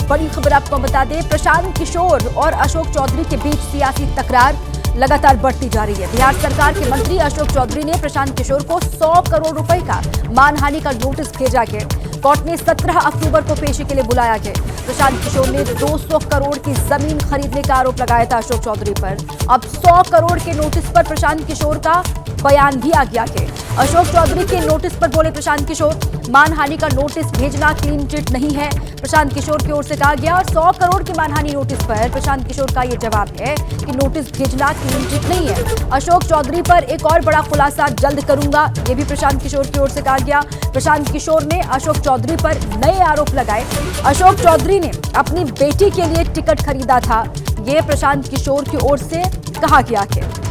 बड़ी खबर आपको बता दें, प्रशांत किशोर और अशोक चौधरी के बीच सियासी तकरार लगातार बढ़ती जा रही है। बिहार सरकार के मंत्री अशोक चौधरी ने प्रशांत किशोर को 100 करोड़ रुपए का मानहानि का नोटिस भेजा है। कोर्ट ने 17 अक्टूबर को पेशी के लिए बुलाया है। प्रशांत किशोर ने 200 करोड़ की जमीन खरीदने का आरोप लगाया था अशोक चौधरी पर। अब 100 करोड़ के नोटिस पर प्रशांत किशोर का बयान भी आ गया है। अशोक चौधरी के नोटिस पर बोले प्रशांत किशोर, मानहानि का नोटिस भेजना क्लीन चिट नहीं है, प्रशांत किशोर की ओर से कहा गया। और 100 करोड़ की मानहानि नोटिस पर प्रशांत किशोर का ये जवाब है कि नोटिस भेजना क्लीन चिट नहीं है। अशोक चौधरी पर एक और बड़ा खुलासा जल्द करूंगा, ये भी प्रशांत किशोर की ओर से कहा गया। प्रशांत किशोर ने अशोक चौधरी पर नए आरोप लगाए। अशोक चौधरी ने अपनी बेटी के लिए टिकट खरीदा था, ये प्रशांत किशोर की ओर से कहा गया है।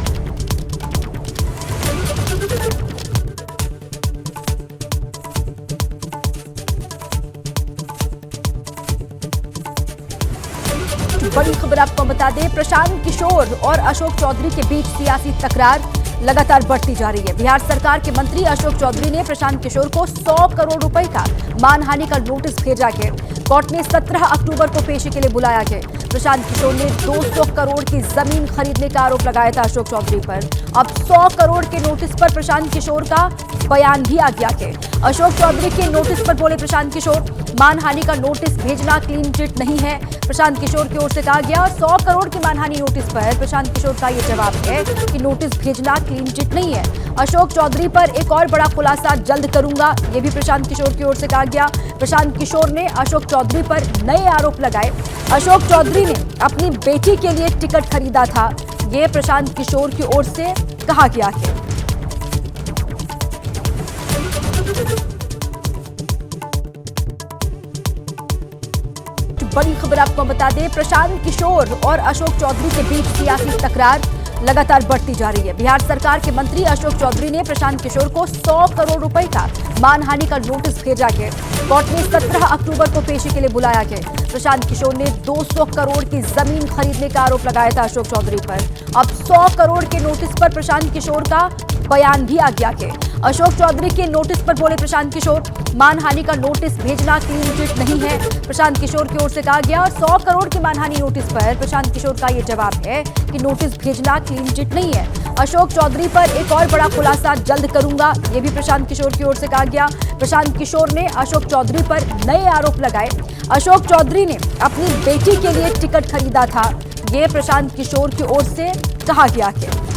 बड़ी खबर आपको बता दें, प्रशांत किशोर और अशोक चौधरी के बीच सियासी तकरार लगातार बढ़ती जा रही है। बिहार सरकार के मंत्री अशोक चौधरी ने प्रशांत किशोर को 100 करोड़ रुपए का मानहानि का नोटिस भेजा है। कोर्ट ने 17 अक्टूबर को पेशी के लिए बुलाया है। प्रशांत किशोर ने 200 करोड़ की जमीन खरीदने का आरोप लगाया था अशोक चौधरी पर। अब 100 करोड़ के नोटिस पर प्रशांत किशोर का बयान भी आ गया है। अशोक चौधरी के नोटिस पर बोले प्रशांत किशोर, मानहानि का नोटिस भेजना क्लीन चिट नहीं है, प्रशांत किशोर की ओर से कहा गया। 100 करोड़ की मानहानि नोटिस पर प्रशांत किशोर का ये जवाब है कि नोटिस भेजना क्लीन चिट नहीं है। अशोक चौधरी पर एक और बड़ा खुलासा जल्द करूंगा, ये भी प्रशांत किशोर की ओर से कहा गया। प्रशांत किशोर ने अशोक चौधरी पर नए आरोप लगाए। अशोक चौधरी ने अपनी बेटी के लिए टिकट खरीदा था, ये प्रशांत किशोर की ओर से कहा गया है। बड़ी खबर आपको बता दें, प्रशांत किशोर और अशोक चौधरी के बीच सियासी तकरार लगातार बढ़ती जा रही है। बिहार सरकार के मंत्री अशोक चौधरी ने प्रशांत किशोर को 100 करोड़ रुपए का मानहानि का नोटिस भेजा है। कोर्ट ने 17 अक्टूबर को पेशी के लिए बुलाया है। प्रशांत किशोर ने 200 करोड़ की जमीन खरीदने का आरोप लगाया था अशोक चौधरी पर। अब 100 करोड़ के नोटिस पर प्रशांत किशोर का बयान भी आ गया है। अशोक चौधरी के नोटिस पर बोले प्रशांत किशोर, मानहानि का नोटिस भेजना क्लीन चिट नहीं है, प्रशांत किशोर की ओर से कहा गया। और 100 करोड़ की मानहानि नोटिस पर प्रशांत किशोर का ये जवाब है कि नोटिस भेजना क्लीन चिट नहीं है। अशोक चौधरी पर एक और बड़ा खुलासा जल्द करूंगा, ये भी प्रशांत किशोर की ओर से कहा गया। प्रशांत किशोर ने अशोक चौधरी पर नए आरोप लगाए। अशोक चौधरी ने अपनी बेटी के लिए टिकट खरीदा था, ये प्रशांत किशोर की ओर से कहा गया है।